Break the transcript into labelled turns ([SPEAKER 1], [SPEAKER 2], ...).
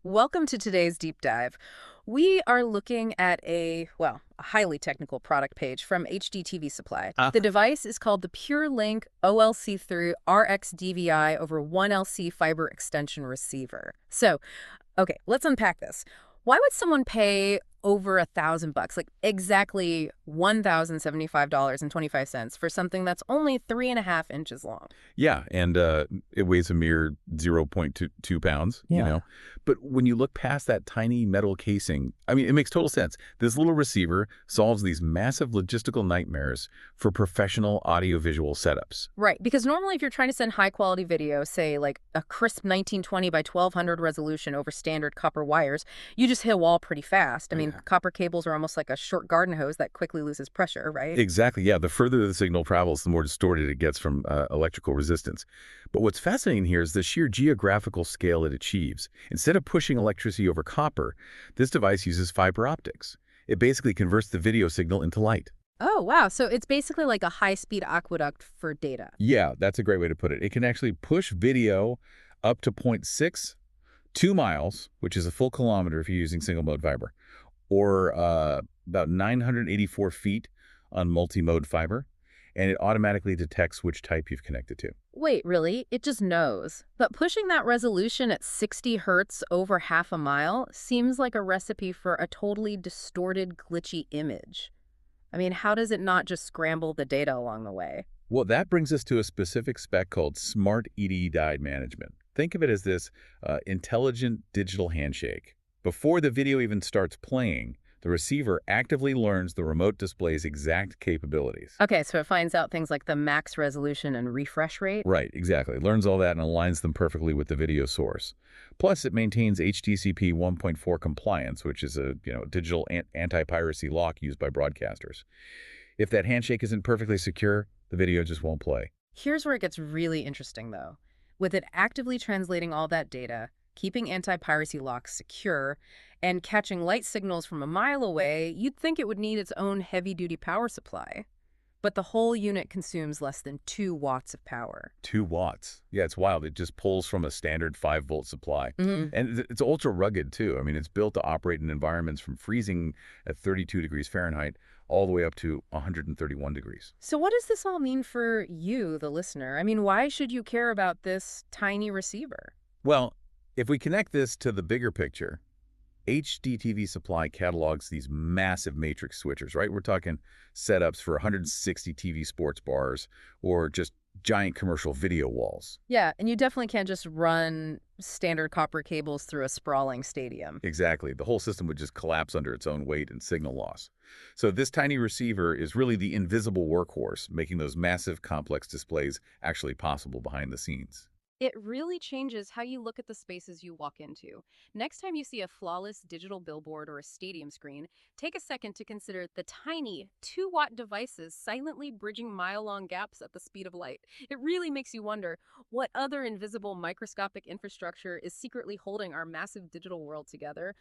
[SPEAKER 1] Welcome to today's deep dive. We are looking at a highly technical product page from HDTVSupply.
[SPEAKER 2] Uh,
[SPEAKER 1] The device is called the PureLink OLC-III-RX DVI over 1LC fiber extension receiver. So, okay, let's unpack this. Why would someone pay over $1,000, like exactly $1,075.25 for something that's only 3.5 inches long?
[SPEAKER 2] yeah, and it weighs a mere 0.22 pounds,
[SPEAKER 1] Yeah.
[SPEAKER 2] But when you look past that tiny metal casing, I mean, it makes total sense. This little receiver solves these massive logistical nightmares for professional audiovisual setups.
[SPEAKER 1] Right, because normally if you're trying to send high-quality video, say like a crisp 1920 by 1200 resolution over standard copper wires, you just hit a wall pretty fast. I mean,
[SPEAKER 2] Yeah.
[SPEAKER 1] copper cables are almost like a short garden hose that quickly loses pressure, right?
[SPEAKER 2] Exactly, yeah. The further the signal travels, the more distorted it gets from electrical resistance. But what's fascinating here is the sheer geographical scale it achieves. Instead of pushing electricity over copper, this device uses fiber optics. It basically converts the video signal into light.
[SPEAKER 1] Oh, wow. So it's basically like a high-speed aqueduct for data.
[SPEAKER 2] Yeah, that's a great way to put it. It can actually push video up to 0.62 miles, which is a full kilometer if you're using single-mode fiber, or about 984 feet on multi-mode fiber, and it automatically detects which type you've connected to.
[SPEAKER 1] Wait, really? It just knows. But pushing that resolution at 60 hertz over half a mile seems like a recipe for a totally distorted, glitchy image. I mean, how does it not just scramble the data along the way?
[SPEAKER 2] Well, that brings us to a specific spec called Smart ED Management. Think of it as this intelligent digital handshake. Before the video even starts playing, the receiver actively learns the remote display's exact capabilities.
[SPEAKER 1] Okay, so it finds out things like the max resolution and refresh rate?
[SPEAKER 2] Right, exactly. Learns all that and aligns them perfectly with the video source. Plus, it maintains HDCP 1.4 compliance, which is a digital anti-piracy lock used by broadcasters. If that handshake isn't perfectly secure, the video just won't play.
[SPEAKER 1] Here's where it gets really interesting, though. With it actively translating all that data, keeping anti-piracy locks secure, and catching light signals from a mile away, you'd think it would need its own heavy-duty power supply. But the whole unit consumes less than 2 watts of power.
[SPEAKER 2] 2 watts. Yeah, it's wild. It just pulls from a standard 5-volt supply.
[SPEAKER 1] Mhm.
[SPEAKER 2] And it's ultra rugged, too. I mean, it's built to operate in environments from freezing at 32 degrees Fahrenheit all the way up to 131 degrees.
[SPEAKER 1] So what does this all mean for you, the listener? I mean, why should you care about this tiny receiver?
[SPEAKER 2] Well, if we connect this to the bigger picture, HDTVSupply catalogs these massive matrix switchers, right? We're talking setups for 160 TV sports bars or just giant commercial video walls.
[SPEAKER 1] Yeah, and you definitely can't just run standard copper cables through a sprawling stadium.
[SPEAKER 2] Exactly. The whole system would just collapse under its own weight and signal loss. So this tiny receiver is really the invisible workhorse, making those massive, complex displays actually possible behind the scenes.
[SPEAKER 1] It really changes how you look at the spaces you walk into. Next time you see a flawless digital billboard or a stadium screen, take a second to consider the tiny 2-watt devices silently bridging mile-long gaps at the speed of light. It really makes you wonder what other invisible microscopic infrastructure is secretly holding our massive digital world together.